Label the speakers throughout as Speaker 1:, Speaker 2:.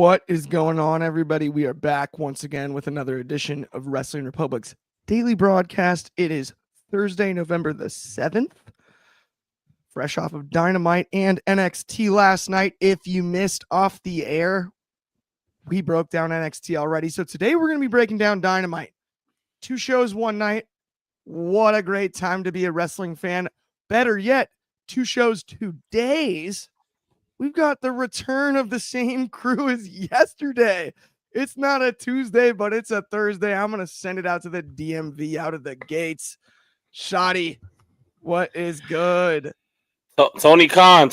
Speaker 1: What is going on, everybody? We are back once again with another edition of Wrestling Republic's daily broadcast. It is Thursday, November the 7th, fresh off of Dynamite and NXT last night. If you missed off the air, we broke down NXT already. So today we're going to be breaking down Dynamite. 2 shows, 1 night. What a great time to be a wrestling fan. Better yet, 2 shows, 2 days. We've got the return of the same crew as yesterday. It's not a Tuesday, but it's a Thursday. I'm going to send it out to the DMV out of the gates. Shoddy, what is good?
Speaker 2: Tony Khan.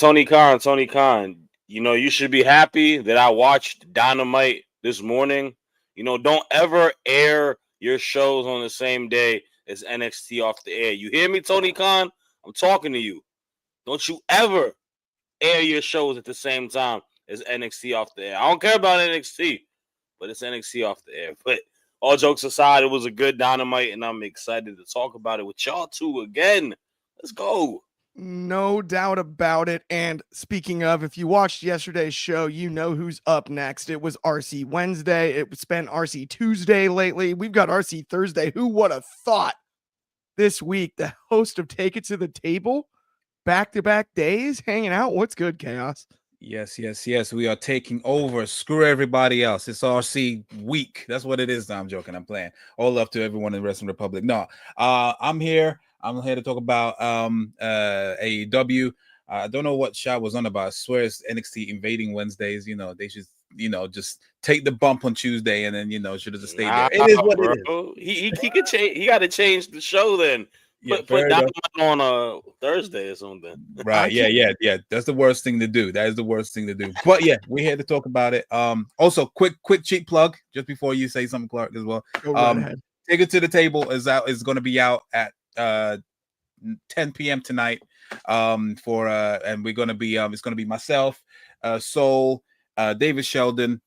Speaker 2: You know, you should be happy that I watched Dynamite this morning. You know, don't ever air your shows on the same day as NXT off the air. You hear me, Tony Khan? I'm talking to you. Don't you ever air your shows at the same time as NXT off the air. I don't care about NXT, but it's NXT off the air. But all jokes aside, it was a good Dynamite, and I'm excited to talk about it with y'all too again. Let's go.
Speaker 1: No doubt about it. And speaking of, if you watched yesterday's show, you know who's up next. It was RC Wednesday. It's been RC Tuesday lately. We've got RC Thursday. Who would have thought this week the host of Take It to the Table, back-to-back days, hanging out? What's good, Chaos?
Speaker 3: Yes. We are taking over. Screw everybody else. It's RC week. That's what it is. No, I'm joking. I'm playing. All love to everyone in the Wrestling Republic. No, I'm here. I'm here to talk about AEW. I don't know what Shad was on about. I swear it's NXT invading Wednesdays. You know, they should, just take the bump on Tuesday and then, should have just stayed there. It is what it
Speaker 2: is. He could change. He got to change the show then. Put Dynamite on a Thursday or something.
Speaker 3: Right. Yeah. That's the worst thing to do. That is the worst thing to do. But yeah, we're here to talk about it. Also, quick cheap plug just before you say something, Clark, as well.
Speaker 1: Go right ahead.
Speaker 3: Take It to the Table is going to be out at 10 p.m. tonight. And we're going to be it's going to be myself, Soul, David Sheldon,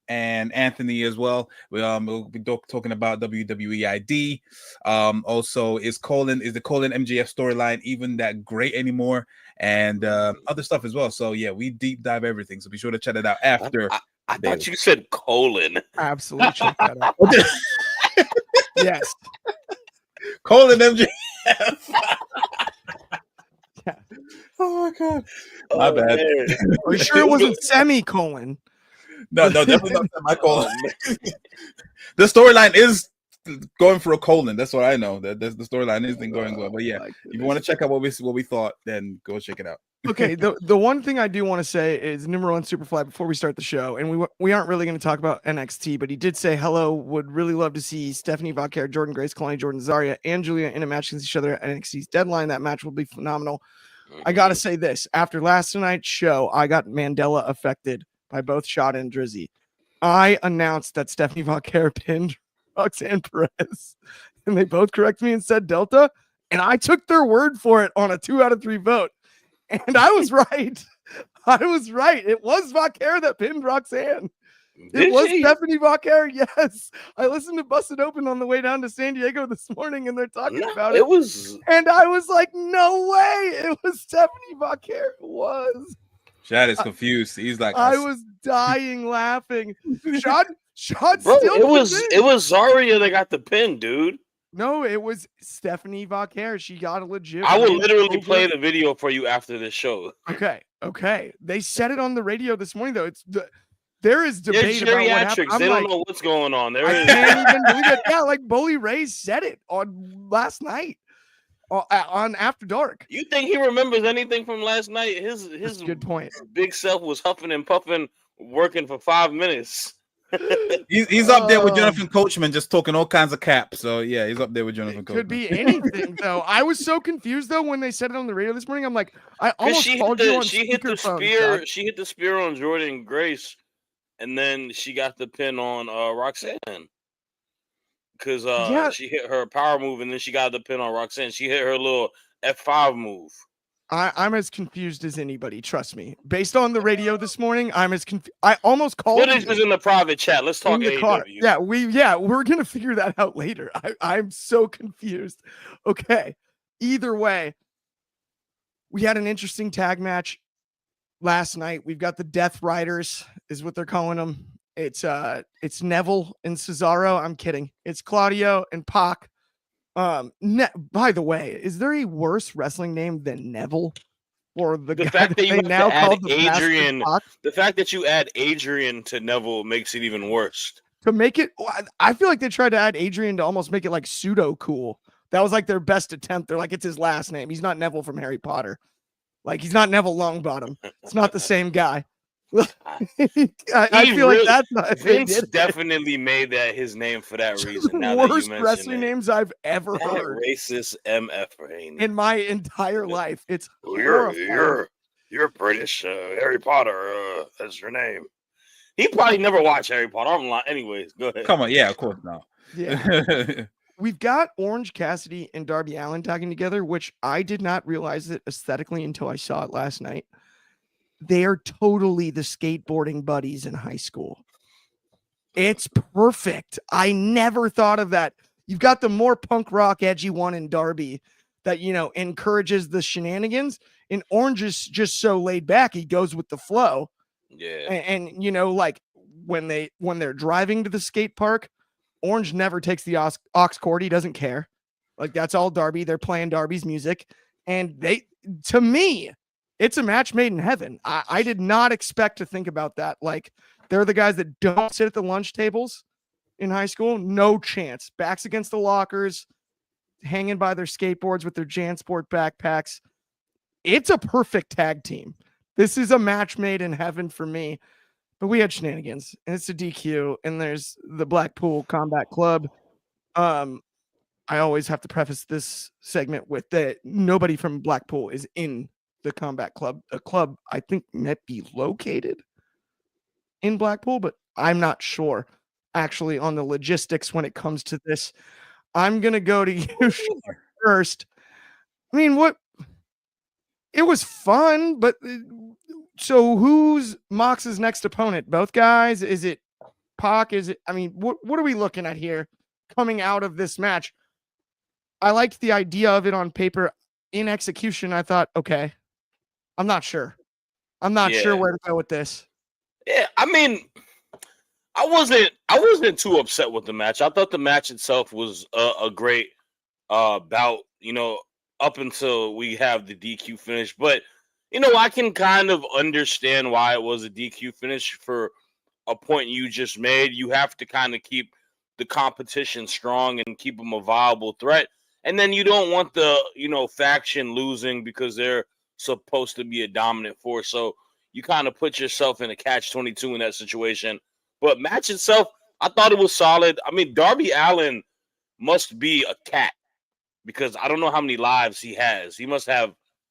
Speaker 3: and Anthony as well. We'll be talking about WWE ID. Also, is the Colin MJF storyline even that great anymore? And other stuff as well. So yeah, we deep dive everything. So be sure to check it out after.
Speaker 2: I thought you said colon.
Speaker 1: Absolutely check that out. Yes.
Speaker 3: Colin MJF.
Speaker 1: Yeah.
Speaker 3: Oh my god. My bad.
Speaker 1: Are you sure it wasn't semicolon?
Speaker 3: No, definitely not semicolon. The storyline is going for a colon. That's what I know. The storyline isn't going well. But yeah, if you want to check out what we thought, then go check it out.
Speaker 1: Okay, the one thing I do want to say is number one Superfly before we start the show, and we aren't really going to talk about NXT, but he did say hello. Would really love to see Stephanie Vauquer, Jordan Grace, Kalani Jordan Zarya, and Julia in a match against each other at NXT's Deadline. That match will be phenomenal. I got to say this: after last night's show, I got Mandela affected by both Shad and Drizzy. I announced that Stephanie Vauquer pinned Roxanne Perez, and they both corrected me and said Delta, and I took their word for it on a 2 out of 3 vote. And I was right. It was Vauquer that pinned Roxanne. It was Stephanie Vauquer. Yes. I listened to Busted Open on the way down to San Diego this morning, and they're talking about it. And I was like, no way. It was Stephanie Vauquer. It was.
Speaker 3: Shad is confused. He's like,
Speaker 1: I was dying laughing. Shad
Speaker 2: Bro,
Speaker 1: still.
Speaker 2: It was Zarya that got the pin, dude.
Speaker 1: No, it was Stephanie Vauquer. She got a legit.
Speaker 2: I will literally play the video for you after this show.
Speaker 1: Okay. They said it on the radio this morning, though. There is debate about what happened.
Speaker 2: They don't know what's going on.
Speaker 1: I can't even believe it. Yeah, like Bully Ray said it on last night on After Dark.
Speaker 2: You think he remembers anything from last night? His
Speaker 1: good point.
Speaker 2: Big self was huffing and puffing, working for 5 minutes.
Speaker 3: He's up there with Jonathan Coachman, just talking all kinds of cap. So yeah, he's up there with Jonathan Coachman.
Speaker 1: Could be anything though. I was so confused though when they said it on the radio this morning. I'm like, I almost called you on
Speaker 2: She hit the spear on Jordan Grace, and then she got the pin on Roxanne because she hit her power move, and then she got the pin on Roxanne. She hit her little F5 move.
Speaker 1: I'm as confused as anybody. Trust me. Based on the radio this morning, I'm as confused. I almost called.
Speaker 2: What is in the private chat? Let's talk AEW.
Speaker 1: We're gonna figure that out later. I'm so confused. Okay. Either way, we had an interesting tag match. last night. We've got the Death Riders, is what they're calling them. It's Neville and Cesaro. I'm kidding. It's Claudio and Pac. By the way, is there a worse wrestling name than Neville? Or the guy
Speaker 2: fact that you
Speaker 1: they
Speaker 2: have
Speaker 1: now
Speaker 2: to add
Speaker 1: call the
Speaker 2: Adrian,
Speaker 1: Pac?
Speaker 2: the fact that you add Adrian to Neville makes it even worse.
Speaker 1: To make it, I feel like they tried to add Adrian to almost make it like pseudo cool. That was like their best attempt. They're like, it's his last name. He's not Neville from Harry Potter. Like, he's not Neville Longbottom. It's not the same guy. I feel like that's not
Speaker 2: Vince definitely made that his name for that reason. Now
Speaker 1: worst
Speaker 2: that you
Speaker 1: wrestling names I've ever heard.
Speaker 2: Racist MF
Speaker 1: in my entire life. It's
Speaker 2: you're British. Harry Potter. That's your name. He probably never watched Harry Potter. I'm lying. Anyways, go ahead.
Speaker 3: Come on, yeah, of course not.
Speaker 1: Yeah. We've got Orange Cassidy and Darby Allin tagging together, which I did not realize it aesthetically until I saw it last night. They are totally the skateboarding buddies in high school. It's perfect. I never thought of that. You've got the more punk rock edgy one in Darby that, encourages the shenanigans, and Orange is just so laid back. He goes with the flow.
Speaker 2: Yeah.
Speaker 1: And like when they're driving to the skate park, Orange never takes the aux cord. He doesn't care. Like, that's all Darby. They're playing Darby's music. And to me, it's a match made in heaven. I did not expect to think about that. Like, they're the guys that don't sit at the lunch tables in high school. No chance. Backs against the lockers, hanging by their skateboards with their JanSport backpacks. It's a perfect tag team. This is a match made in heaven for me. But we had shenanigans, and it's a DQ, and there's the Blackpool Combat Club. I always have to preface this segment with that nobody from Blackpool is in the Combat Club. The club, I think, might be located in Blackpool, but I'm not sure actually on the logistics when it comes to this. I'm going to go to you first. I mean, it was fun, but so who's Mox's next opponent? Both guys? Is it Pac? What are we looking at here coming out of this match? I liked the idea of it on paper. In execution, I thought, okay, I'm not sure. I'm not sure where to go with this.
Speaker 2: Yeah, I mean, I wasn't too upset with the match. I thought the match itself was a great bout, up until we have the DQ finish. But, I can kind of understand why it was a DQ finish for a point you just made. You have to kind of keep the competition strong and keep them a viable threat. And then you don't want the, faction losing because they're supposed to be a dominant force. So you kind of put yourself in a catch-22 in that situation. But match itself, I thought it was solid. I mean, Darby Allin must be a cat because I don't know how many lives he has.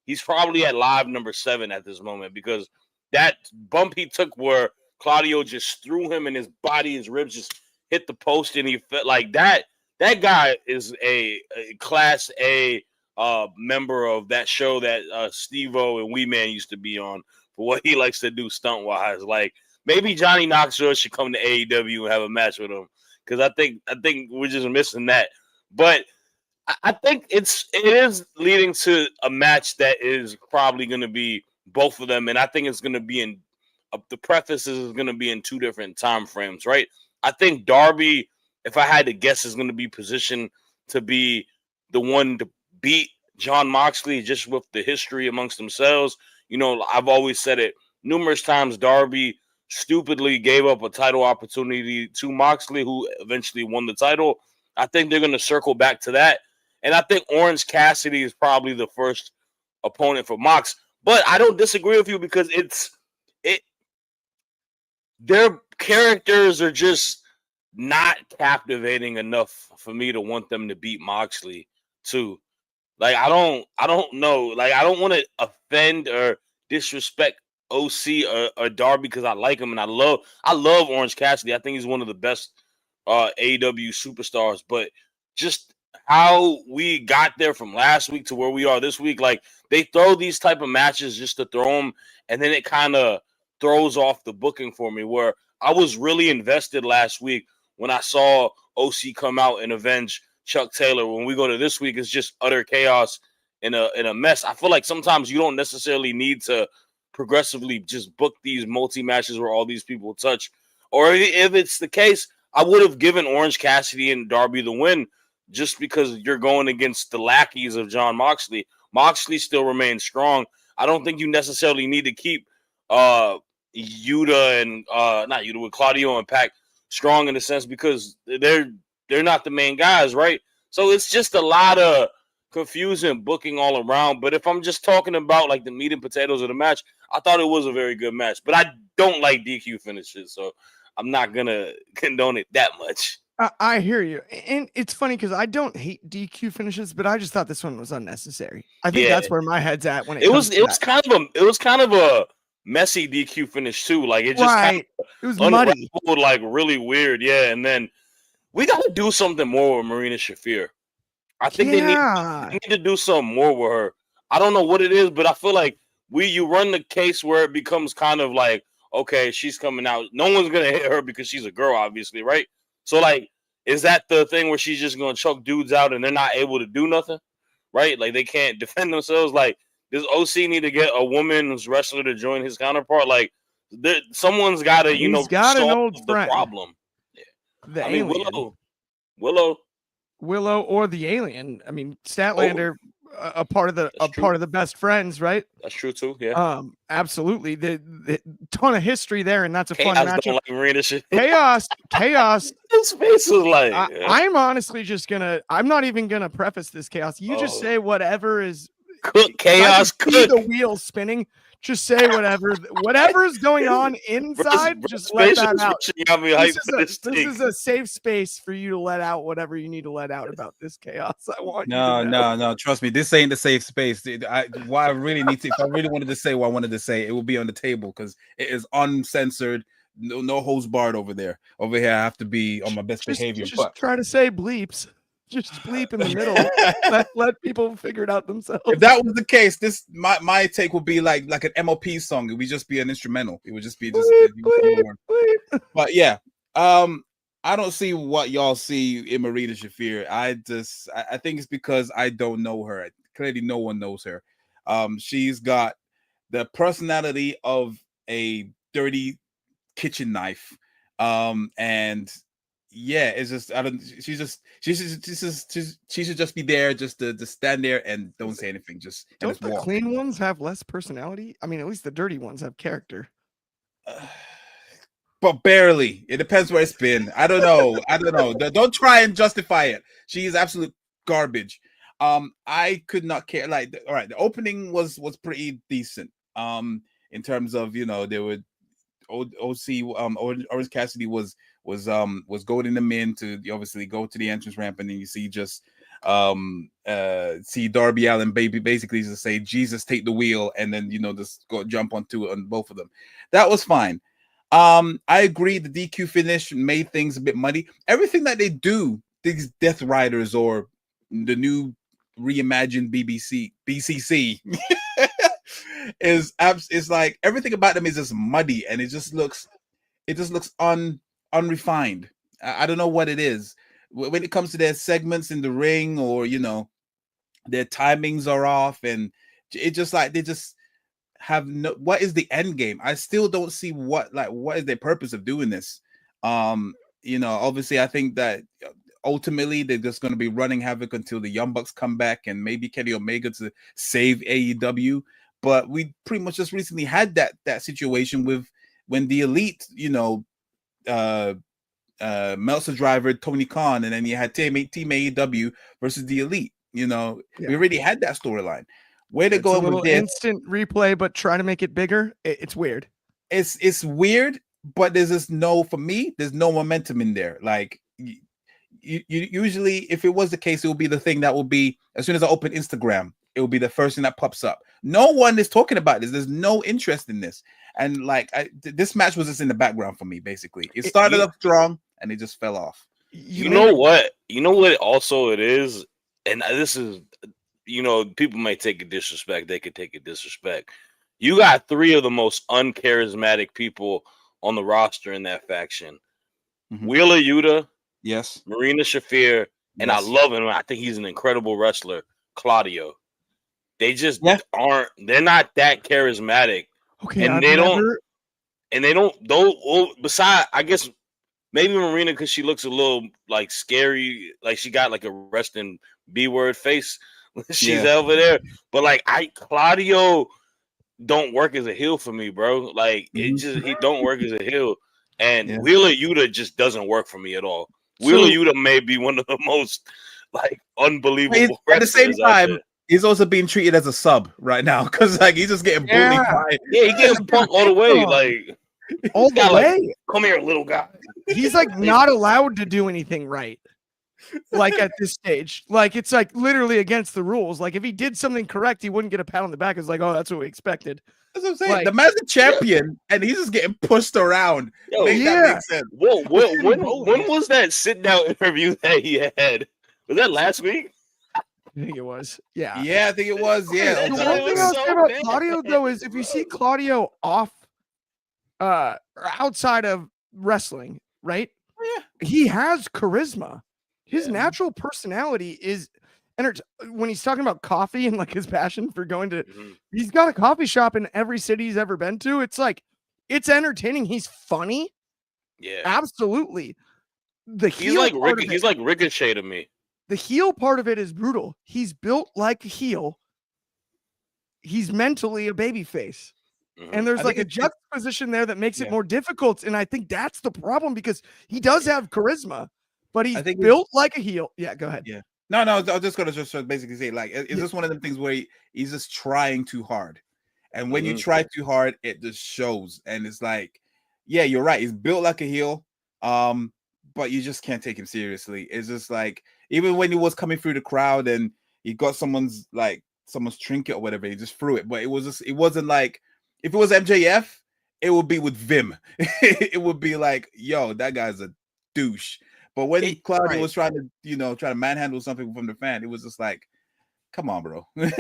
Speaker 2: He's probably at live number 7 at this moment because that bump he took where Claudio just threw him and his body, his ribs just hit the post and he felt like that. That guy is a class A member of that show that Steve-O and Wee Man used to be on for what he likes to do stunt-wise. Like, maybe Johnny Knoxville should come to AEW and have a match with him because I think we're just missing that. But I think it is leading to a match that is probably going to be both of them, and I think it's going to be in the prefaces is going to be in 2 different time frames, right? I think Darby, if I had to guess, is going to be positioned to be the one to beat Jon Moxley just with the history amongst themselves. I've always said it numerous times. Darby stupidly gave up a title opportunity to Moxley, who eventually won the title. I think they're going to circle back to that. And I think Orange Cassidy is probably the first opponent for Mox. But I don't disagree with you because their characters are just not captivating enough for me to want them to beat Moxley too. Like, I don't know. Like, I don't want to offend or disrespect OC or Darby because I like him and I love Orange Cassidy. I think he's one of the best AEW superstars. But just how we got there from last week to where we are this week, like, they throw these type of matches just to throw them, and then it kind of throws off the booking for me, where I was really invested last week when I saw OC come out and avenge Chuck Taylor. When we go to this week, it's just utter chaos in a mess. I feel like sometimes you don't necessarily need to progressively just book these multi matches where all these people touch. Or if it's the case, I would have given Orange Cassidy and Darby the win just because you're going against the lackeys of John Moxley. Moxley still remains strong. I don't think you necessarily need to keep Yuta and not Yuta with Claudio and Pac strong in a sense because they're not the main guys, right? So it's just a lot of confusing booking all around. But if I'm just talking about like the meat and potatoes of the match, I thought it was a very good match. But I don't like DQ finishes, so I'm not gonna condone it that much.
Speaker 1: I hear you, and it's funny because I don't hate DQ finishes, but I just thought this one was unnecessary. I think that's where my head's at when it was
Speaker 2: kind of a messy DQ finish too. Like it just
Speaker 1: it was muddy,
Speaker 2: like really weird. Yeah, and then we got to do something more with Marina Shafir. I think they need to do something more with her. I don't know what it is, but I feel like you run the case where it becomes kind of like, okay, she's coming out. No one's gonna hit her because she's a girl, obviously, right? So, like, is that the thing where she's just going to choke dudes out and they're not able to do nothing, right? Like, they can't defend themselves. Like, does OC need to get a woman's wrestler to join his counterpart? Like, someone's got to,
Speaker 1: solve
Speaker 2: the problem.
Speaker 1: Yeah. I mean,
Speaker 2: Willow
Speaker 1: or the alien. I mean, Statlander. A part of the best friends, right?
Speaker 2: That's true too. Yeah.
Speaker 1: Absolutely. The ton of history there, and that's a fun matchup.
Speaker 2: Don't like Marina shit.
Speaker 1: Chaos.
Speaker 2: His face is like.
Speaker 1: I'm honestly just gonna. I'm not even gonna preface this chaos. You just say whatever is.
Speaker 2: Cook chaos. Cook
Speaker 1: the wheels spinning. Just say whatever is going on inside. Just let that out. This is a safe space for you to let out whatever you need to let out about this chaos. I want
Speaker 3: no. Trust me, this ain't the safe space. If I really wanted to say what I wanted to say, it will be on the table because it is uncensored. No holds barred over there. Over here, I have to be on my best behavior.
Speaker 1: Just try to say bleeps. Just bleep in the middle. let people figure it out themselves.
Speaker 3: If that was the case, this my take would be like an MOP song. It would just be an instrumental. It would just be bleep. But yeah, I don't see what y'all see in Marina Shafir. I think it's because I don't know her. Clearly, no one knows her. She's got the personality of a dirty kitchen knife, and. Yeah, it's just she should just be there just to stand there and don't say anything.
Speaker 1: Don't the clean ones have less personality? I mean, at least the dirty ones have character.
Speaker 3: But barely. It depends where it's been. I don't know. Don't try and justify it. She is absolute garbage. I could not care. Like, all right, the opening was pretty decent. In terms of they would OC Orange Cassidy was goading them in to obviously go to the entrance ramp, and then you see see Darby Allin basically just say Jesus take the wheel, and then just go jump onto it on both of them. That was fine. I agree the DQ finish made things a bit muddy. Everything that they do, these Death Riders or the new reimagined BCC is like everything about them is just muddy, and it just looks unrefined. I don't know what it is when it comes to their segments in the ring, or their timings are off, and it just like they just have no. What is the end game? I still don't see what is their purpose of doing this. Obviously, I think that ultimately they're just going to be running havoc until the Young Bucks come back and maybe Kenny Omega to save AEW. But we pretty much just recently had that situation with when the Elite, Meltzer driver Tony Khan, and then you had Team AEW versus the Elite. We already had that storyline. Where to go with this?
Speaker 1: Instant replay, but try to make it bigger. It's weird.
Speaker 3: It's weird, but there's no momentum in there. Like you usually, if it was the case, it would be the thing that will be as soon as I open Instagram, it will be the first thing that pops up. No one is talking about this. There's no interest in this. And this match was just in the background for me, basically. It started up strong and it just fell off.
Speaker 2: You know what also it is? And this is, people might take a disrespect. They could take a disrespect. You got three of the most uncharismatic people on the roster in that faction. Mm-hmm. Wheeler Yuta.
Speaker 3: Yes.
Speaker 2: Marina Shafir. And I love him. I think he's an incredible wrestler. Claudio. They just aren't. They're not that charismatic
Speaker 1: Okay,
Speaker 2: and
Speaker 1: I've
Speaker 2: they
Speaker 1: never.
Speaker 2: don't. Though, beside, I guess maybe Marina because she looks a little like scary, like she got like a resting B word face. She's over there, but like Claudio don't work as a heel for me, bro. Like he don't work as a heel, and Wheeler Yuta just doesn't work for me at all. Wheeler Yuta may be one of the most like unbelievable
Speaker 3: at the same
Speaker 2: wrestlers out
Speaker 3: time.
Speaker 2: there.
Speaker 3: He's also being treated as a sub right now because like he's just getting bullied by.
Speaker 2: Yeah, he getting punked all the way. Like
Speaker 1: all the way.
Speaker 2: Like, come here, little guy.
Speaker 1: He's like not allowed to do anything right. Like at this stage, like it's like literally against the rules. Like if he did something correct, he wouldn't get a pat on the back. It's like, oh, that's what we expected.
Speaker 3: That's what I'm saying.
Speaker 1: Like,
Speaker 3: the man's a champion, and he's just getting pushed around.
Speaker 2: Yo,
Speaker 3: that make sense.
Speaker 2: Whoa, when was that sit down interview that he had? Was that last week?
Speaker 1: I think it was. Yeah.
Speaker 3: Yeah, I think it was. Yeah.
Speaker 1: The one thing I'll say about Claudio though is if you see Claudio off, outside of wrestling, right?
Speaker 3: Yeah.
Speaker 1: He has charisma. His natural personality is, and when he's talking about coffee and like his passion for going to, he's got a coffee shop in every city he's ever been to. It's like, it's entertaining. He's funny.
Speaker 2: Yeah,
Speaker 1: absolutely.
Speaker 2: He's like Ricochet to me.
Speaker 1: The heel part of it is brutal. He's built like a heel. He's mentally a baby face. And there's like a juxtaposition there that makes it more difficult. And I think that's the problem because he does have charisma, but he's built like a heel. Yeah, go ahead.
Speaker 3: Yeah. No, I was just going to just basically say, like, is this one of them things where he's just trying too hard? And when you try too hard, it just shows. And it's like, yeah, you're right. He's built like a heel, but you just can't take him seriously. It's just like, even when he was coming through the crowd and he got someone's trinket or whatever, he just threw it. But it wasn't like, if it was MJF, it would be with Vim. It would be like, yo, that guy's a douche. But when Claudio was trying to manhandle something from the fan, it was just like, come on, bro.
Speaker 2: And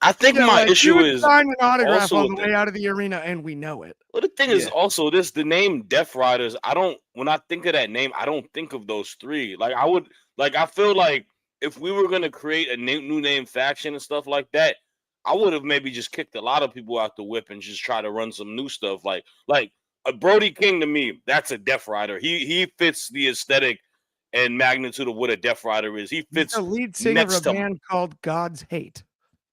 Speaker 2: I think my issue is
Speaker 1: sign an autograph on the way out of the arena, and we know it.
Speaker 2: Well, the thing is also the name Death Riders. When I think of that name, I don't think of those three. Like I feel like if we were gonna create a new name faction and stuff like that, I would have maybe just kicked a lot of people out the whip and just try to run some new stuff. Like a Brody King to me, that's a Death Rider. He fits the aesthetic and magnitude of what a Death Rider is. He fits
Speaker 1: the lead singer of a band called God's Hate.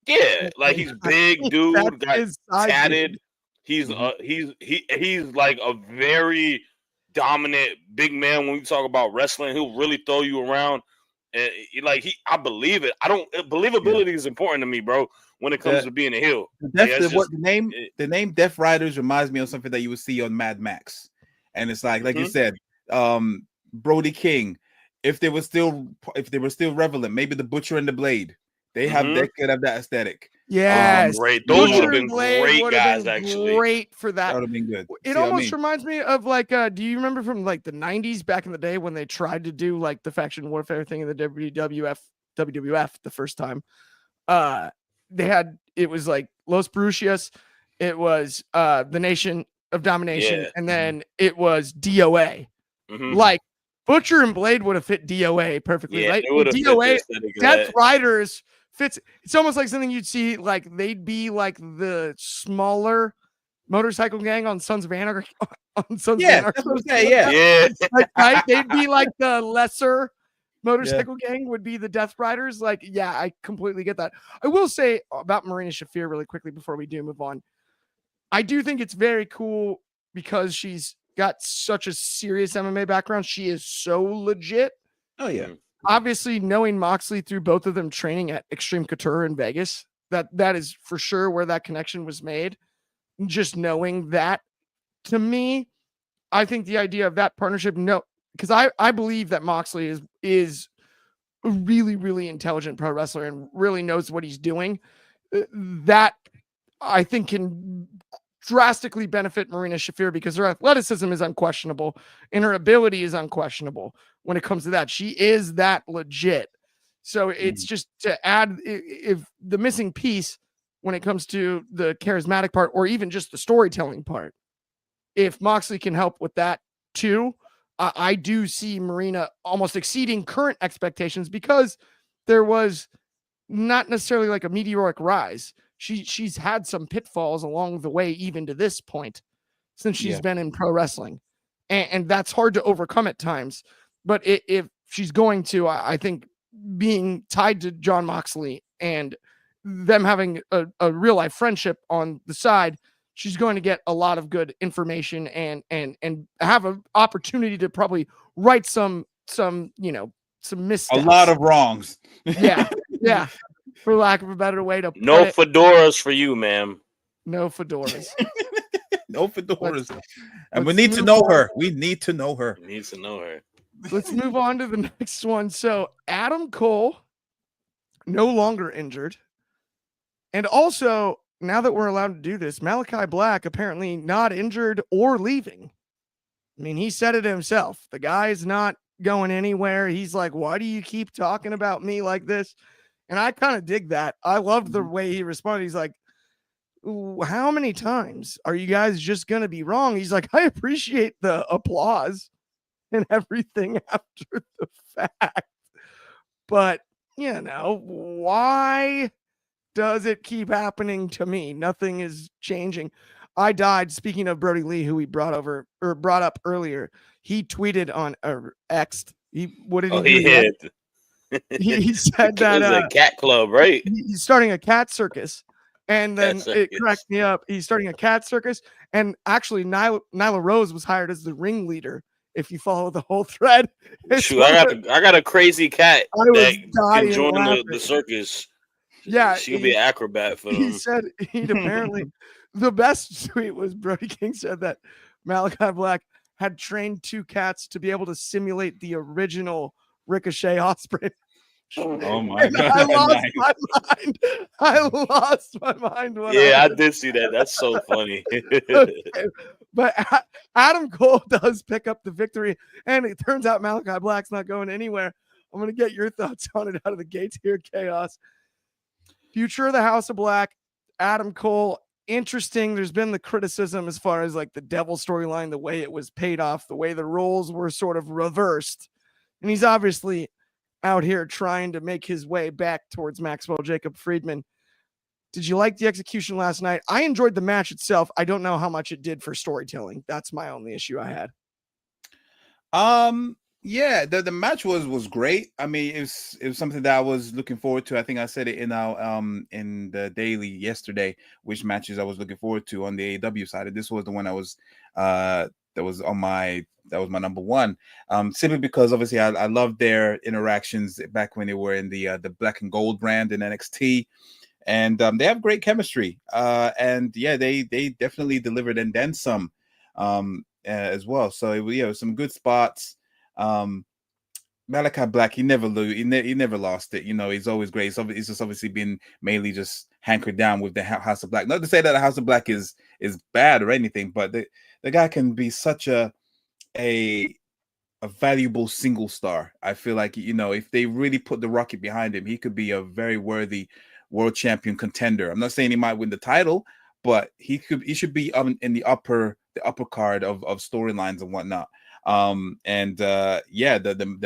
Speaker 2: Yeah, like he's big dude, got tatted. He's like a very dominant big man when we talk about wrestling. He'll really throw you around. And I believe it. Believability is important to me, bro, when it comes to being a heel.
Speaker 3: The name Death Riders reminds me of something that you would see on Mad Max. And it's like you said, Brody King, if they were still relevant, maybe the Butcher and the Blade. They could have that aesthetic.
Speaker 1: Yes,
Speaker 2: great. Those would have been great guys. Actually,
Speaker 1: great for that.
Speaker 3: That would have been good.
Speaker 1: It almost reminds me of like, do you remember from like the '90s back in the day when they tried to do like the faction warfare thing in the WWF the first time? It was like Los Brucias, it was the Nation of Domination, and then it was DOA. Like Butcher and Blade would have fit DOA perfectly, right? DOA, Death Riders fits. It's almost like something you'd see, like they'd be like the smaller motorcycle gang on Sons of Anarchy. That's what I'm saying.
Speaker 3: Yeah.
Speaker 1: Right? They'd be like the lesser motorcycle gang would be the Death Riders. Like, yeah, I completely get that. I will say about Marina Shafir really quickly before we do move on. I do think it's very cool because she's got such a serious MMA background. She is so legit.
Speaker 3: Oh yeah.
Speaker 1: Obviously, knowing Moxley through both of them training at Extreme Couture in Vegas, that is for sure where that connection was made. Just knowing that, to me, I think the idea of that partnership, because I believe that Moxley is a really, really intelligent pro wrestler and really knows what he's doing. That I think can drastically benefit Marina Shafir because her athleticism is unquestionable and her ability is unquestionable when it comes to that. She is that legit. So it's just to add, if the missing piece when it comes to the charismatic part or even just the storytelling part, if Moxley can help with that too, I do see Marina almost exceeding current expectations because there was not necessarily like a meteoric rise. she's had some pitfalls along the way, even to this point, since she's been in pro wrestling, and that's hard to overcome at times. But if she's going to, I think being tied to Jon Moxley and them having a real life friendship on the side, she's going to get a lot of good information and have an opportunity to probably right some missteps.
Speaker 3: A lot of wrongs.
Speaker 1: Yeah. For lack of a better way to put
Speaker 2: no
Speaker 1: it.
Speaker 2: fedoras for you, ma'am.
Speaker 1: No fedoras.
Speaker 3: No fedoras. And we
Speaker 1: let's
Speaker 3: need to
Speaker 1: move
Speaker 3: know
Speaker 1: on.
Speaker 3: her. We need to know her.
Speaker 2: Needs to know her.
Speaker 1: Let's move on to the next one. So Adam Cole, no longer injured. And also, now that we're allowed to do this, Malachi Black apparently not injured or leaving. I mean, he said it himself. The guy is not going anywhere. He's like, why do you keep talking about me like this? And I kind of dig that. I loved the way he responded. He's like, how many times are you guys just going to be wrong? He's like, I appreciate the applause and everything after the fact. But, why does it keep happening to me? Nothing is changing. I died. Speaking of Brody Lee, who we brought up earlier, he tweeted on X. What did he do? He said that
Speaker 2: a cat club, right?
Speaker 1: He's starting a cat circus. And then it cracked me up. He's starting a cat circus. And actually, Nyla Rose was hired as the ringleader. If you follow the whole thread,
Speaker 2: shoot, I got a crazy cat that can join the circus.
Speaker 1: Yeah,
Speaker 2: she could be an acrobat for them.
Speaker 1: He said he'd apparently the best tweet was Brody King said that Malachi Black had trained 2 cats to be able to simulate the original Ricochet Ospreay.
Speaker 3: Oh my God!
Speaker 1: I lost my mind. I lost my mind.
Speaker 2: I did see that. That's so funny.
Speaker 1: Okay. But Adam Cole does pick up the victory, and it turns out Malachi Black's not going anywhere. I'm going to get your thoughts on it out of the gates here, Chaos. Future of the House of Black, Adam Cole, interesting. There's been the criticism as far as like the devil storyline, the way it was paid off, the way the roles were sort of reversed. And he's obviously out here trying to make his way back towards Maxwell Jacob Friedman. Did you like the execution last night? I enjoyed the match itself. I don't know how much it did for storytelling. That's my only issue I had.
Speaker 3: Yeah, the match was great. I mean, it was something that I was looking forward to. I think I said it in our in the daily yesterday, which matches I was looking forward to on the AEW side. And this was the one I was that was my number one. Simply because obviously I loved their interactions back when they were in the black and gold brand in NXT. And they have great chemistry. And yeah, they definitely delivered and then some as well. So it was some good spots. Malachi Black, he never lost it. He's always great. He's just obviously been mainly just hankered down with the House of Black. Not to say that the House of Black is bad or anything, but the guy can be such a valuable single star. I feel like, if they really put the rocket behind him, he could be a very worthy world champion contender. I'm not saying he might win the title, but he should be in the upper card of storylines and whatnot. The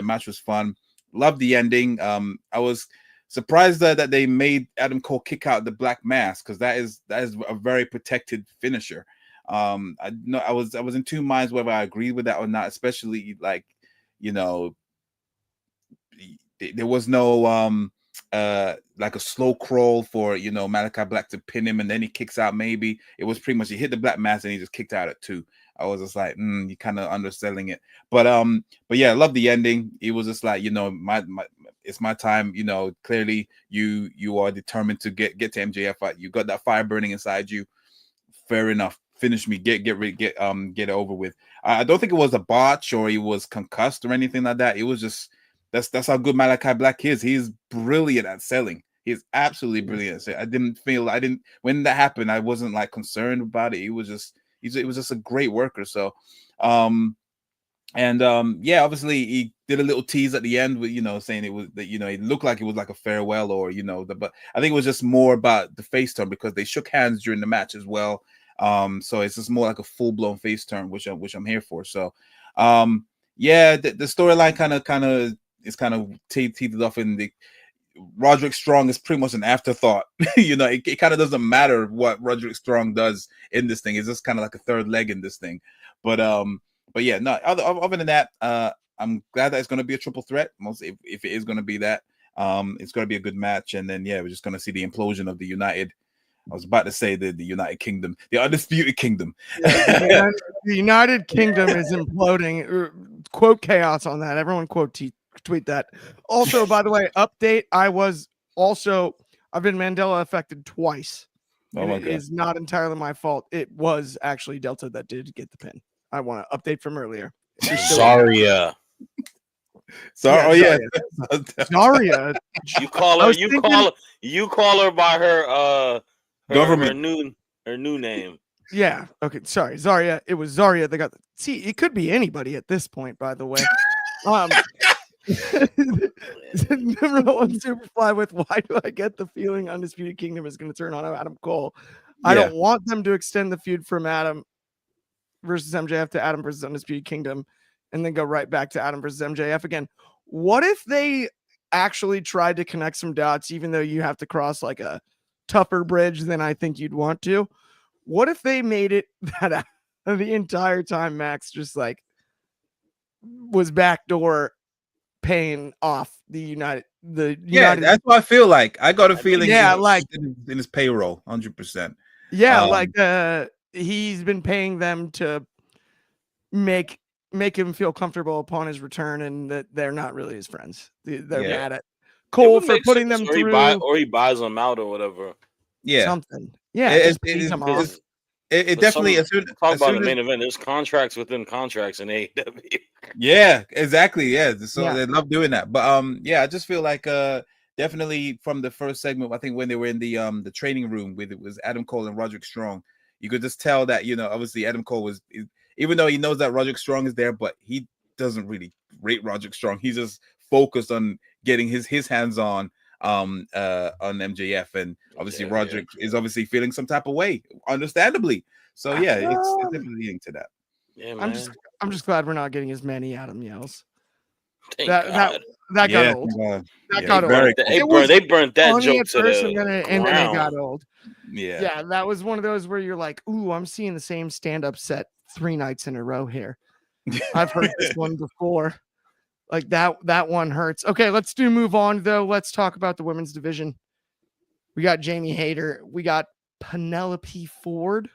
Speaker 3: match was fun. Loved the ending. I was surprised that they made Adam Cole kick out the black mask, because that is a very protected finisher. I was in 2 minds whether I agreed with that or not, especially like, there was no like a slow crawl for Malachi Black to pin him and then he kicks out. Maybe it was pretty much he hit the black mask and he just kicked out at 2. I was just like, you kind of underselling it, but yeah, I love the ending. It was just like, it's my time. Clearly you are determined to get to MJF. You got that fire burning inside you. Fair enough. Finish me. Get it over with. I don't think it was a botch or he was concussed or anything like that. It was just that's how good Malachi Black is. He's brilliant at selling. He's absolutely brilliant. I didn't when that happened, I wasn't like concerned about it. It was just a great worker. So obviously he did a little tease at the end with saying it was that it looked like it was like a farewell or but I think it was just more about the face turn because they shook hands during the match as well. So it's just more like a full-blown face turn, which I'm here for. So the storyline kind of is teetered off in Roderick Strong is pretty much an afterthought. It kind of doesn't matter what Roderick Strong does in this thing. It's just kind of like a third leg in this thing. But yeah, no. Other than that, I'm glad that it's going to be a triple threat. Mostly, if it is going to be that, it's going to be a good match. And then we're just going to see the implosion of the United. I was about to say the United Kingdom, the Undisputed Kingdom.
Speaker 1: Yeah, the United Kingdom is imploding. Quote chaos on that. Everyone tweet that. Also, by the way, update. I've been Mandela affected twice.
Speaker 3: Oh my
Speaker 1: It
Speaker 3: God.
Speaker 1: is not entirely my fault. It was actually Delta that did get the pin. I want to update from earlier.
Speaker 2: Zaria.
Speaker 3: Sorry.
Speaker 1: Zaria.
Speaker 2: You call her by her
Speaker 3: government.
Speaker 2: her new name.
Speaker 1: Yeah. Okay. Sorry, Zaria. It was Zaria that got. See, it could be anybody at this point. By the way, number one Superfly with why do I get the feeling Undisputed Kingdom is going to turn on Adam Cole? I don't want them to extend the feud from Adam versus MJF to Adam versus Undisputed Kingdom, and then go right back to Adam versus MJF again. What if they actually tried to connect some dots, even though you have to cross like a tougher bridge than I think you'd want to? What if they made it that the entire time Max just like was backdoor paying off the United?
Speaker 3: That's what I feel like. I got a feeling.
Speaker 1: Like
Speaker 3: in his payroll, 100%.
Speaker 1: Yeah, he's been paying them to make him feel comfortable upon his return, and that they're not really his friends. They're mad at Cole for putting them through,
Speaker 2: or he buys them out or whatever.
Speaker 3: Yeah,
Speaker 1: something. Yeah, it
Speaker 3: definitely.
Speaker 2: Talk about the main event. There's contracts within contracts in AEW.
Speaker 3: Yeah, exactly. Yeah, so they love doing that. But I just feel like definitely from the first segment, I think when they were in the training room with it was Adam Cole and Roderick Strong, you could just tell that obviously Adam Cole was, even though he knows that Roderick Strong is there, but he doesn't really rate Roderick Strong. He's just focused on getting his hands on MJF, and obviously Roderick is obviously feeling some type of way, understandably. So it's definitely leading to that.
Speaker 2: Yeah, man.
Speaker 1: I'm just glad we're not getting as many Adam yells.
Speaker 2: Thank God.
Speaker 1: That got old. That got
Speaker 2: old. They burnt that joke to the
Speaker 1: and then it got old.
Speaker 3: Yeah,
Speaker 1: that was one of those where you're like, ooh, I'm seeing the same stand-up set 3 nights in a row here. I've heard this one before. Like that one hurts. Okay, let's move on though. Let's talk about the women's division. We got Jamie Hayter. We got Penelope Ford,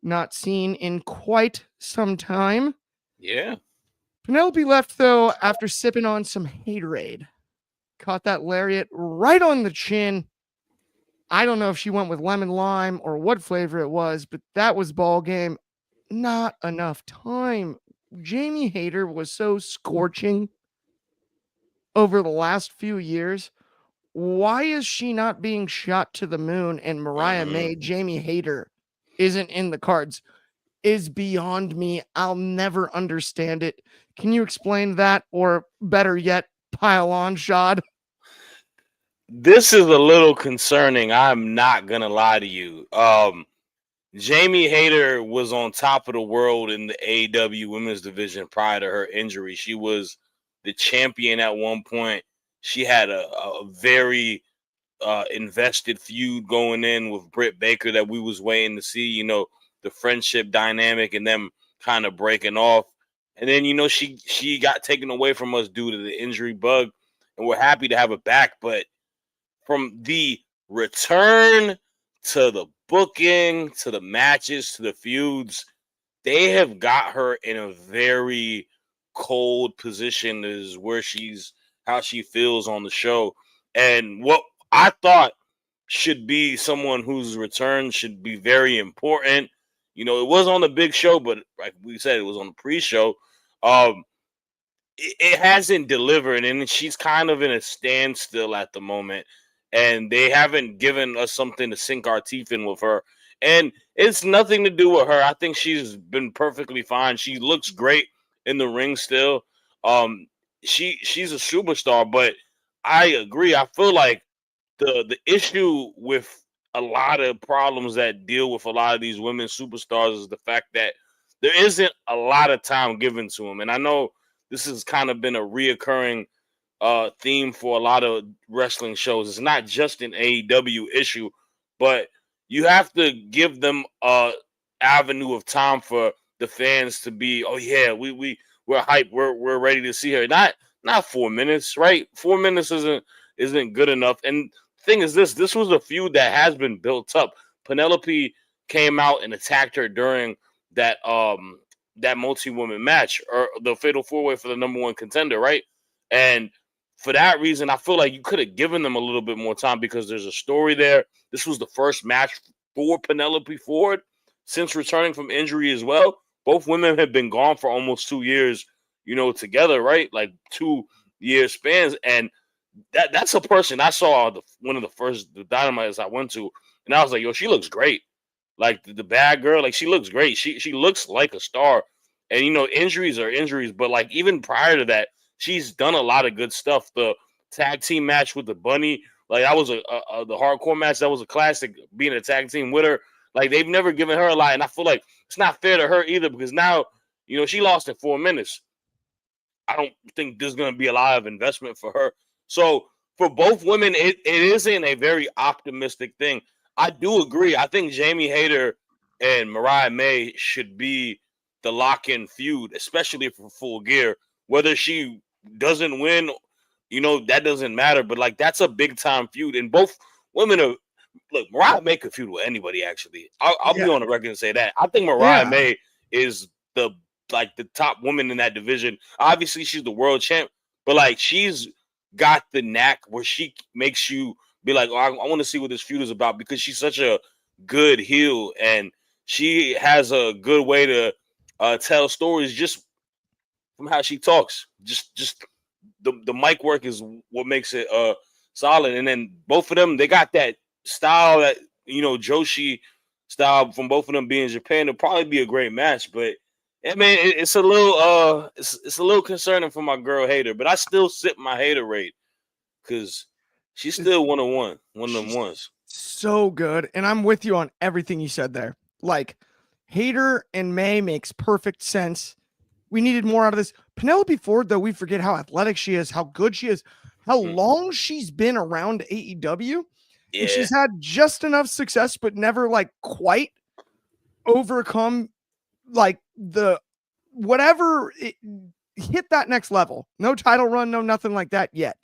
Speaker 1: not seen in quite some time.
Speaker 2: Yeah.
Speaker 1: Penelope left though after sipping on some Haterade. Caught that lariat right on the chin. I don't know if she went with lemon lime or what flavor it was, but that was ball game. Not enough time. Jamie Hayter was so scorching over the last few years. Why is she not being shot to the moon? And Mariah May, Jamie Hayter isn't in the cards is beyond me. I'll never understand it. Can you explain that? Or better yet, pile on, Shad?
Speaker 2: This is a little concerning. I'm not going to lie to you. Jamie Hayter was on top of the world in the AEW women's division prior to her injury. She was the champion at one point. She had a very invested feud going in with Britt Baker that we was waiting to see, the friendship dynamic and them kind of breaking off. And then, she got taken away from us due to the injury bug, and we're happy to have her back. But from the return to the booking, to the matches, to the feuds, they have got her in a very cold position is where how she feels on the show. And what I thought should be someone whose return should be very important. It was on the big show, but like we said, it was on the pre-show. It hasn't delivered, and she's kind of in a standstill at the moment. And they haven't given us something to sink our teeth in with her. And it's nothing to do with her. I think she's been perfectly fine. She looks great in the ring still. She's a superstar, but I agree. I feel like the issue with a lot of problems that deal with a lot of these women superstars is the fact that there isn't a lot of time given to them. And I know this has kind of been a reoccurring theme for a lot of wrestling shows. It's not just an AEW issue, but you have to give them a avenue of time for the fans to be, oh yeah, we're hyped, we're ready to see her. Not 4 minutes, right? 4 minutes isn't good enough. And thing is, this was a feud that has been built up. Penelope came out and attacked her during that multi-woman match, or the fatal four-way for the number one contender, right? And for that reason, I feel like you could have given them a little bit more time because there's a story there. This was the first match for Penelope Ford since returning from injury as well. Both women have been gone for almost 2 years, together, right? Like 2-year spans. And that's a person I saw one of the first Dynamites I went to, and I was like, yo, she looks great. Like the bad girl, like she looks great. She looks like a star. And injuries are injuries, but like even prior to that, she's done a lot of good stuff. The tag team match with the Bunny, like that was the hardcore match. That was a classic. Being a tag team with her, like they've never given her a lot, and I feel like it's not fair to her either because now she lost in 4 minutes. I don't think there's going to be a lot of investment for her. So for both women, it isn't a very optimistic thing. I do agree. I think Jamie Hayter and Mariah May should be the lock-in feud, especially for Full Gear. Whether she doesn't win, that doesn't matter. But like that's a big-time feud, and both women are. Look, Mariah May could feud with anybody. Actually, I'll be on the record and say that. I think Mariah May is the top woman in that division. Obviously, she's the world champ, but like she's got the knack where she makes you be like, oh, I want to see what this feud is about because she's such a good heel and she has a good way to tell stories just from how she talks. Just the mic work is what makes it solid. And then both of them, they got that style that Joshi style from both of them being in Japan. It'll probably be a great match, but I mean it's a little it's a little concerning for my girl Hater, but I still sit my Hater rate because she's still one of them ones.
Speaker 1: So good, and I'm with you on everything you said there. Like Hater and May makes perfect sense. We needed more out of this. Penelope Ford, though, we forget how athletic she is, how good she is, how long she's been around AEW.
Speaker 2: Yeah.
Speaker 1: And she's had just enough success, but never like quite overcome like the whatever hit that next level. No title run, no nothing like that yet.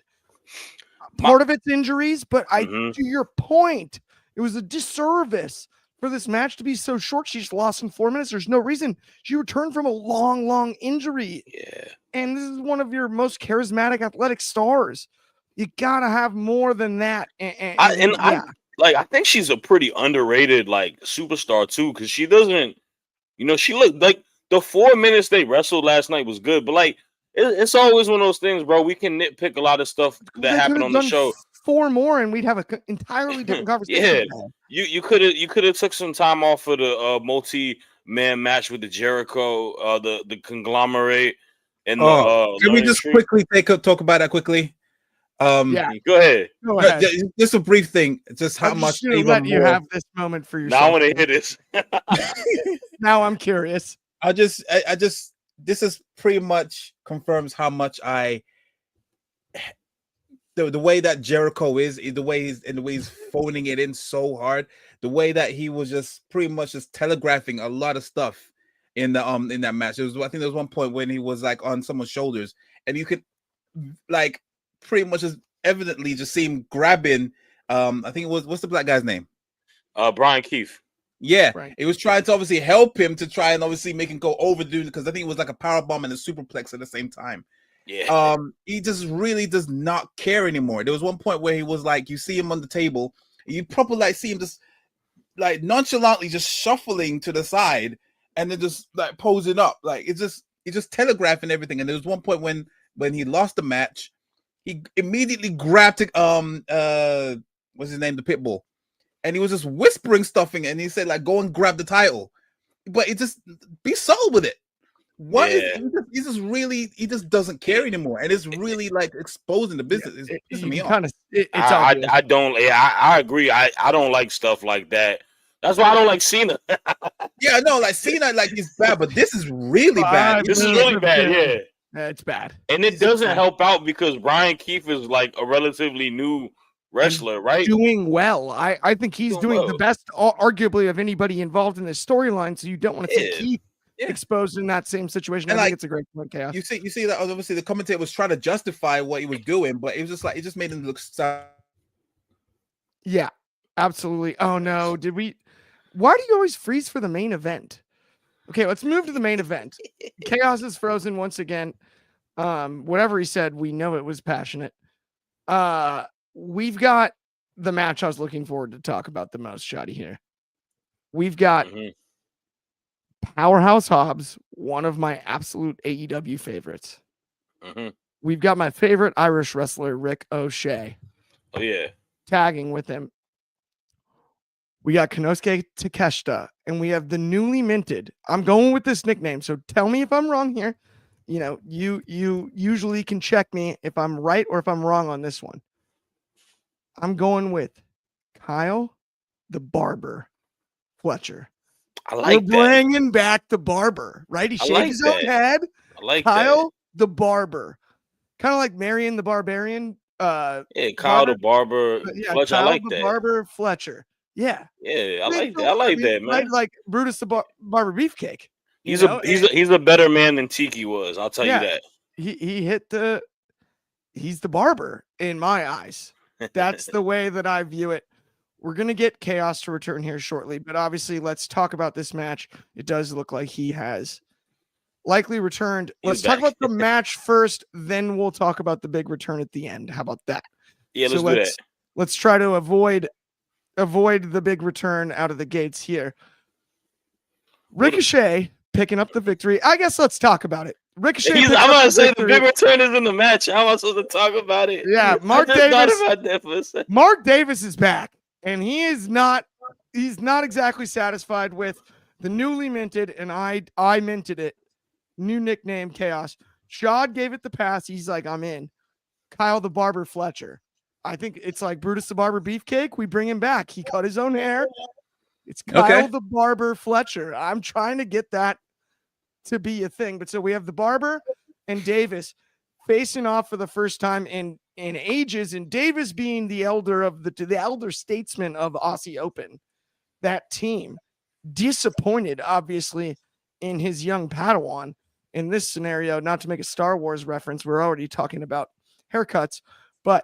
Speaker 1: Part of it's injuries, but to your point, it was a disservice for this match to be so short. She just lost in 4 minutes. There's no reason. She returned from a long injury.
Speaker 2: Yeah.
Speaker 1: And this is one of your most charismatic athletic stars. You gotta have more than that.
Speaker 2: I think she's a pretty underrated like superstar too, because she doesn't, she looked like the 4 minutes they wrestled last night was good, but like it's always one of those things, bro. We can nitpick a lot of stuff that happened on the show.
Speaker 1: 4 more, and we'd have an entirely different conversation.
Speaker 2: Yeah, you could have took some time off for the multi-man match with the Jericho, the conglomerate, and
Speaker 3: can we just quickly talk about that quickly?
Speaker 2: Go ahead.
Speaker 3: Just a brief thing. Just how much
Speaker 1: let you have this moment for yourself.
Speaker 2: Now I want to hear this.
Speaker 1: Now I'm curious.
Speaker 3: I just this is pretty much confirms how much the way that Jericho is, the way he's phoning it in so hard, the way that he was just pretty much just telegraphing a lot of stuff in that match. I think there was one point when he was like on someone's shoulders, and you could like pretty much just evidently just see him grabbing. I think it was, what's the black guy's name?
Speaker 2: Brian Keith.
Speaker 3: Yeah, right. It was trying to obviously help him to try and obviously make him go overdue, because I think it was like a power bomb and a superplex at the same time.
Speaker 2: Yeah.
Speaker 3: He just really does not care anymore. There was one point where he was like, you see him on the table, you probably like see him just like nonchalantly just shuffling to the side and then just like posing up. Like he's just telegraphing everything. And there was one point when he lost the match, he immediately grabbed what's his name, the Pitbull. And he was just whispering stuffing, and he said, like, go and grab the title. But it just be subtle with it. He just doesn't care anymore. And it's really like exposing the business. It's pissing me off.
Speaker 2: I agree. I don't like stuff like that. That's why I don't like Cena.
Speaker 3: Yeah, no, like Cena, like he's bad, but this is really bad.
Speaker 2: This is really bad, yeah.
Speaker 1: It's bad.
Speaker 2: And it doesn't help out because Brian Keefe is like a relatively new wrestler, right?
Speaker 1: Doing well. I think he's doing the best, arguably, of anybody involved in this storyline. So you don't want to see Keith exposed in that same situation.
Speaker 3: And
Speaker 1: I think it's a great point, Chaos.
Speaker 3: You see that obviously the commentator was trying to justify what he was doing, but it was just like it just made him look.
Speaker 1: Yeah, absolutely. Oh no, why do you always freeze for the main event? Okay, let's move to the main event. Chaos is frozen once again. Whatever he said, we know it was passionate. We've got the match I was looking forward to talk about the most, Shoddy, here. We've got Powerhouse Hobbs, one of my absolute AEW favorites. We've got my favorite Irish wrestler, Rick O'Shea.
Speaker 2: Oh, yeah.
Speaker 1: Tagging with him. We got Konosuke Takeshita, and we have the newly minted. I'm going with this nickname, so tell me if I'm wrong here. You know, you usually can check me if I'm right or if I'm wrong on this one. I'm going with Kyle the Barber Fletcher.
Speaker 2: I like
Speaker 1: We're bringing back the barber, right? He shaved his own head.
Speaker 2: I like
Speaker 1: Kyle the Barber. Kind of like Marion the Barbarian.
Speaker 2: Kyle the Barber Fletcher.
Speaker 1: Kyle
Speaker 2: I like
Speaker 1: the
Speaker 2: that.
Speaker 1: Barber Fletcher.
Speaker 2: Yeah, I like that. I like that, man.
Speaker 1: Right, like Brutus the Barber Beefcake.
Speaker 2: He's a better man than Tiki was. I'll tell you that.
Speaker 1: He's the barber in my eyes. That's the way that I view it. We're going to get Chaos to return here shortly, but obviously let's talk about this match. It does look like he has likely returned. Let's talk about the match first, then we'll talk about the big return at the end. How about that?
Speaker 2: Yeah, let's do that.
Speaker 1: Let's try to avoid the big return out of the gates here. Ricochet picking up the victory. I guess let's talk about it. Ricochet.
Speaker 2: I'm about to say the big return is in the match. How am I supposed to talk about it?
Speaker 1: Yeah, Mark Davis is back, and he's not exactly satisfied with the newly minted, and I minted it. New nickname Chaos. Shad gave it the pass. He's like, I'm in. Kyle the Barber Fletcher. I think it's like Brutus the Barber Beefcake. We bring him back. He cut his own hair. It's Kyle the Barber Fletcher. I'm trying to get that to be a thing. But so we have the Barber and Davis facing off for the first time in ages, and Davis being the elder of the elder statesman of Aussie Open. That team disappointed, obviously, in his young Padawan. In this scenario, not to make a Star Wars reference, we're already talking about haircuts, but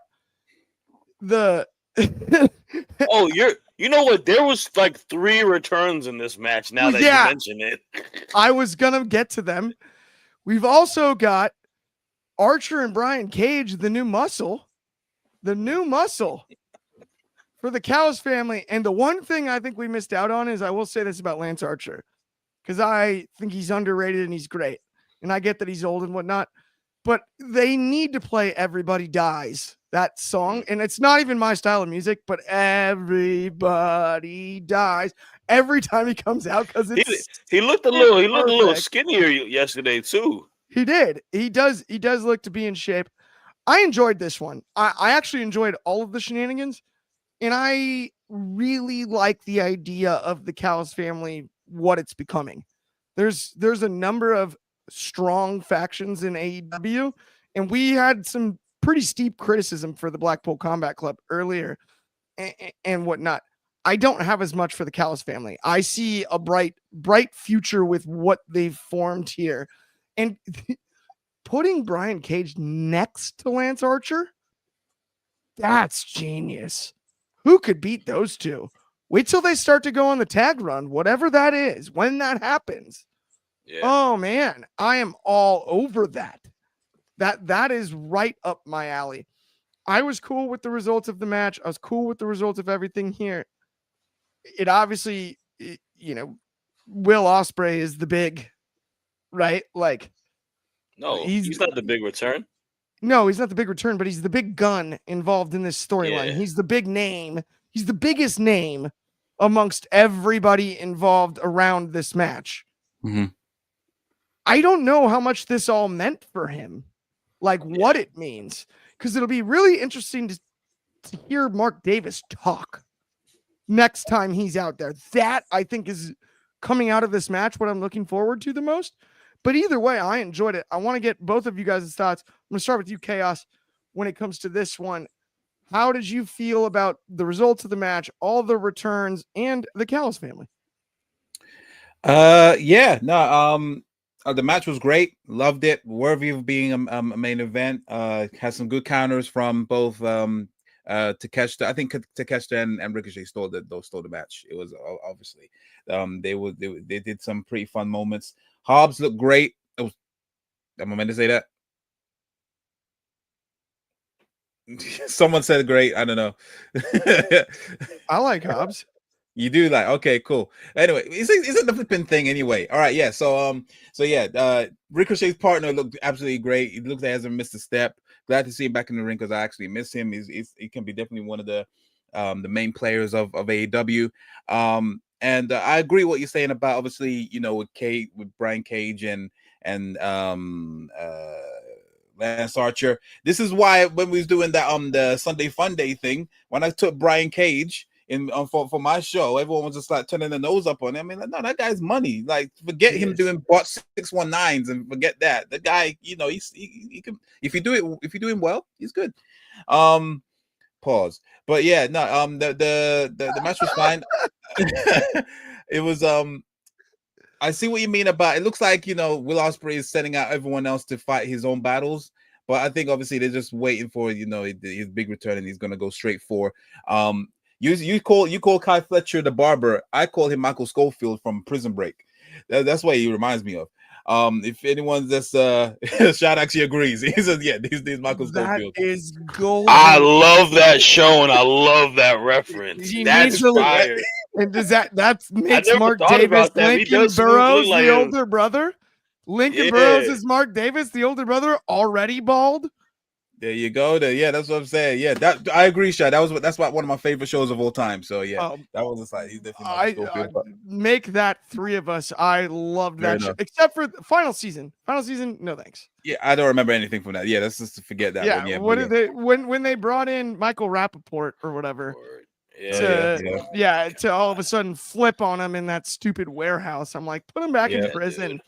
Speaker 1: the
Speaker 2: you know what? There was like 3 returns in this match. Now that you mention it,
Speaker 1: I was gonna get to them. We've also got Archer and Brian Cage, the new muscle for the Cows family. And the one thing I think we missed out on is, I will say this about Lance Archer, because I think he's underrated and he's great, and I get that he's old and whatnot, but they need to play "Everybody Dies," that song. And it's not even my style of music, but everybody dies every time he comes out, because
Speaker 2: he looked a little skinnier yesterday too.
Speaker 1: He did. He does look to be in shape. I enjoyed this one. I actually enjoyed all of the shenanigans, and I really like the idea of the Cows family, what it's becoming. There's a number of strong factions in AEW, and we had some pretty steep criticism for the Blackpool Combat Club earlier and whatnot. I don't have as much for the Callis family. I see a bright future with what they've formed here. And putting Brian Cage next to Lance Archer, that's genius. Who could beat those two? Wait till they start to go on the tag run, whatever that is, when that happens. Yeah. Oh, man, I am all over that. That is right up my alley. I was cool with the results of the match. I was cool with the results of everything here. It obviously, Will Ospreay is the big, right? Like,
Speaker 2: no, he's not the big return.
Speaker 1: No, he's not the big return, but he's the big gun involved in this storyline. Yeah. He's the big name. He's the biggest name amongst everybody involved around this match.
Speaker 3: Mm-hmm.
Speaker 1: I don't know how much this all meant for him, like what it means, because it'll be really interesting to hear Mark Davis talk next time he's out there. That, I think, is coming out of this match what I'm looking forward to the most. But either way, I enjoyed it. I want to get both of you guys' thoughts. I'm going to start with you, Chaos, when it comes to this one. How did you feel about the results of the match, all the returns, and the Callis family?
Speaker 3: The match was great. Loved it. Worthy of being a main event. Had some good counters from both Takeshita. I think Takeshita and Ricochet stole the match. It was obviously they did some pretty fun moments. Hobbs looked great. Am I meant to say that? Someone said great. I don't know.
Speaker 1: I like Hobbs.
Speaker 3: You do like, okay, cool. Anyway, it's the flipping thing anyway. All right, yeah. So Ricochet's partner looked absolutely great. He looks like he hasn't missed a step. Glad to see him back in the ring because I actually miss him. He can be definitely one of the main players of AEW. And I agree what you're saying about obviously, with Brian Cage and Lance Archer. This is why when we was doing that the Sunday Fun Day thing, when I took Brian Cage for my show, everyone was just like turning their nose up on him. I mean, like, no, that guy's money. Like, forget him doing bot 619s and forget that. The guy, he can, if you do him well, he's good. Pause. But yeah, no, the match was fine. It was I see what you mean about it. Looks like Will Ospreay is sending out everyone else to fight his own battles, but I think obviously they're just waiting for his big return, and he's gonna go straight for you call Kai Fletcher the barber. I call him Michael Schofield from Prison Break. That's what he reminds me of. If anyone's Shad actually agrees. He says, yeah, these Michael Schofield.
Speaker 1: That is gold.
Speaker 2: I love that show and I love that reference. That's fire.
Speaker 1: And that makes Mark Davis Lincoln Burrows the older brother? Lincoln Burrows is Mark Davis, the older brother, already bald?
Speaker 3: There you go. Yeah, that's what I'm saying. Yeah, that I agree, Shad. That's one of my favorite shows of all time. So yeah, that was just like he's definitely
Speaker 1: make that three of us. I loved that show, except for the final season. Final season, no thanks.
Speaker 3: Yeah, I don't remember anything from that. Yeah, let's just forget that.
Speaker 1: Yeah, what did they when they brought in Michael Rappaport or whatever? To all of a sudden flip on him in that stupid warehouse. I'm like, put him back in prison,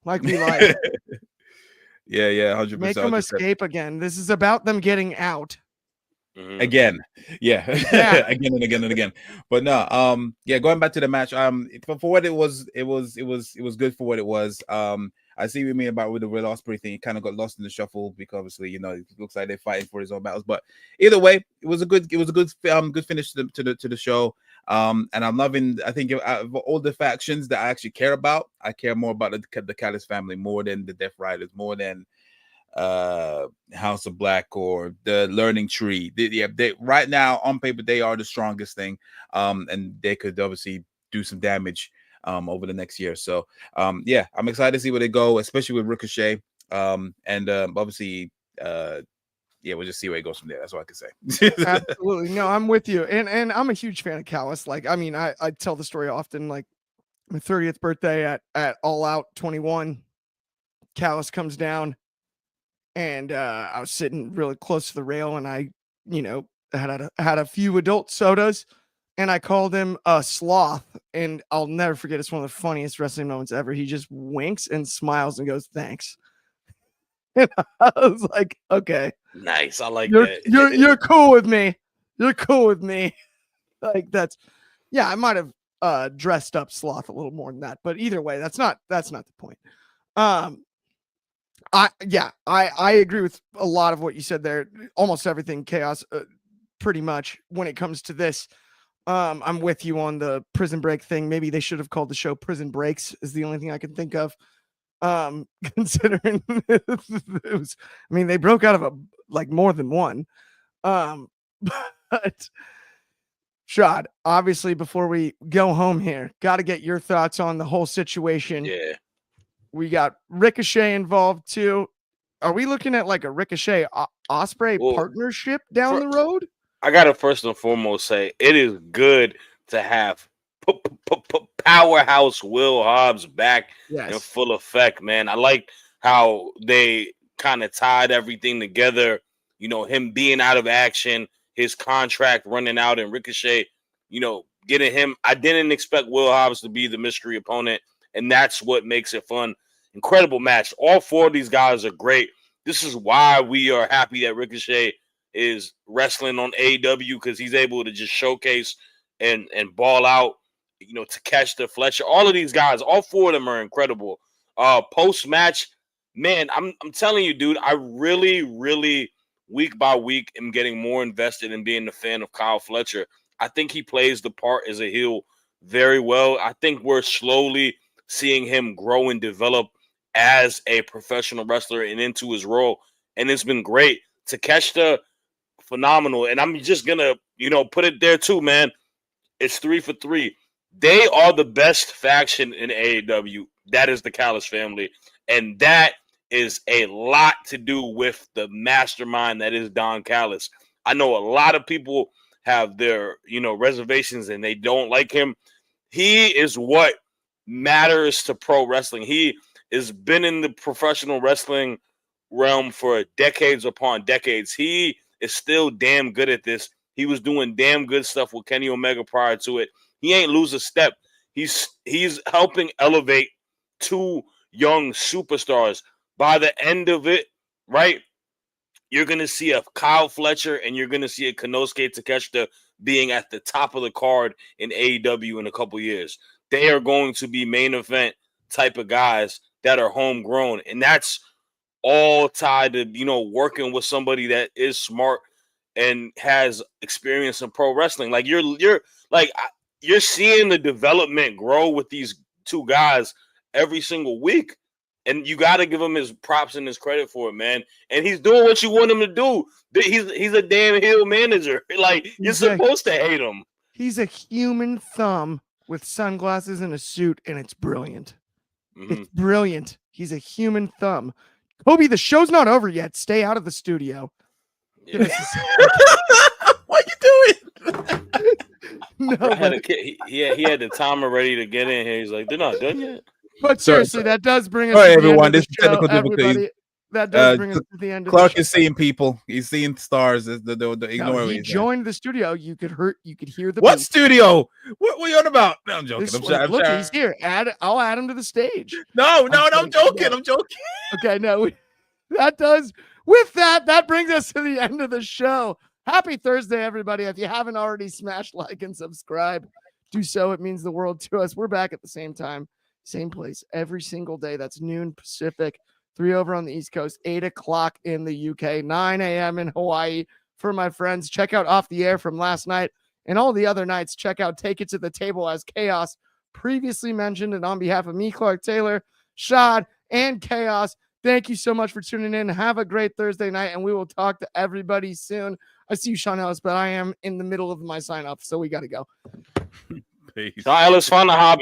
Speaker 1: like we like.
Speaker 3: Yeah, 100%.
Speaker 1: Make them escape again. This is about them getting out.
Speaker 3: Again. Yeah. Again and again and again. But no, going back to the match. For what it was good for what it was. I see what you mean about with the Will Ospreay thing. He kind of got lost in the shuffle because obviously, it looks like they're fighting for his own battles. But either way, it was a good finish to the show. And I'm loving. I think of all the factions that I actually care about, I care more about the Callis family more than the Death Riders, more than House of Black or the Learning Tree. They right now on paper they are the strongest thing, and they could obviously do some damage over the next year. So I'm excited to see where they go, especially with Ricochet. And obviously we'll just see where it goes from there. That's all I can say.
Speaker 1: Absolutely. No, I'm with you. And I'm a huge fan of Callis. Like, I mean, I tell the story often, like my 30th birthday at All Out 21, Callis comes down and I was sitting really close to the rail and I, had a few adult sodas and I called him a sloth, and I'll never forget. It's one of the funniest wrestling moments ever. He just winks and smiles and goes, "Thanks." And I was like, okay.
Speaker 2: Nice. I like that.
Speaker 1: You're cool with me. You're cool with me. Like I might have dressed up Sloth a little more than that, but either way, that's not the point. I agree with a lot of what you said there. Almost everything, Chaos, pretty much when it comes to this. I'm with you on the Prison Break thing. Maybe they should have called the show Prison Breaks is the only thing I can think of. Considering it was, I mean, they broke out of more than one. But Shad, obviously, before we go home here, got to get your thoughts on the whole situation.
Speaker 2: Yeah,
Speaker 1: we got Ricochet involved too. Are we looking at like a Ricochet Ospreay partnership down the road?
Speaker 2: I gotta first and foremost say it is good to have Powerhouse Will Hobbs back in full effect, man. I like how they kind of tied everything together. Him being out of action, his contract running out, and Ricochet, getting him. I didn't expect Will Hobbs to be the mystery opponent, and that's what makes it fun. incredible match. All 4 of these guys are great. This is why we are happy that Ricochet is wrestling on AEW, because he's able to just showcase and ball out, you know, to catch the Fletcher. All of these guys, all 4 of them are incredible. Post-match, man, I'm telling you, dude, I really, really, week by week, am getting more invested in being a fan of Kyle Fletcher. I think he plays the part as a heel very well. I think we're slowly seeing him grow and develop as a professional wrestler and into his role. And it's been great. Takeshita, phenomenal. And I'm just going to, you know, put it there too, man. It's 3 for 3. They are the best faction in AEW. That is the Callis family. And that is a lot to do with the mastermind that is Don Callis. I know a lot of people have their, you know, reservations and they don't like him. He is what matters to pro wrestling. He has been in the professional wrestling realm for decades upon decades. He is still damn good at this. He was doing damn good stuff with Kenny Omega prior to it. He ain't lose a step. He's helping elevate 2 young superstars. By the end of it, right, you're going to see a Kyle Fletcher and you're going to see a Konosuke Takeshita being at the top of the card in AEW in a couple years. They are going to be main event type of guys that are homegrown. And that's all tied to, you know, working with somebody that is smart and has experience in pro wrestling. Like you're seeing the development grow with these 2 guys every single week. And you got to give him his props and his credit for it, man. And he's doing what you want him to do. He's a damn heel manager. Like, you're supposed to hate him.
Speaker 1: He's a human thumb with sunglasses and a suit, and it's brilliant. Mm-hmm. It's brilliant. He's a human thumb. Kobe, the show's not over yet. Stay out of the studio.
Speaker 3: Yeah. What are you doing?
Speaker 1: No,
Speaker 2: he had the timer ready to get in here. He's like, they're not done yet.
Speaker 1: But seriously, that does bring us
Speaker 3: to
Speaker 1: everyone.
Speaker 3: This
Speaker 1: show.
Speaker 3: Technical difficulty.
Speaker 1: That does bring us to the end of
Speaker 3: Clark
Speaker 1: the show.
Speaker 3: is seeing people. He's seeing stars.
Speaker 1: He joined the studio. You could hear the
Speaker 3: what
Speaker 1: beat.
Speaker 3: Studio? What are you on about? No, I'm joking.
Speaker 1: Look, he's here. I'll add him to the stage.
Speaker 3: No, I'm joking. I'm joking.
Speaker 1: Okay, no. That brings us to the end of the show. Happy Thursday, everybody. If you haven't already, smash like and subscribe. Do so. It means the world to us. We're back at the same time, same place every single day. That's noon Pacific, 3 over on the East Coast, 8 o'clock in the UK, 9 a.m. in Hawaii. For my friends, check out Off the Air from last night and all the other nights. Check out Take It to the Table as Chaos, previously mentioned. And on behalf of me, Clark Taylor, Shad, and Chaos, thank you so much for tuning in. Have a great Thursday night, and we will talk to everybody soon. I see you, Sean Ellis, but I am in the middle of my sign-off, so we got to go.
Speaker 2: Peace. Sean Ellis, find a hobby.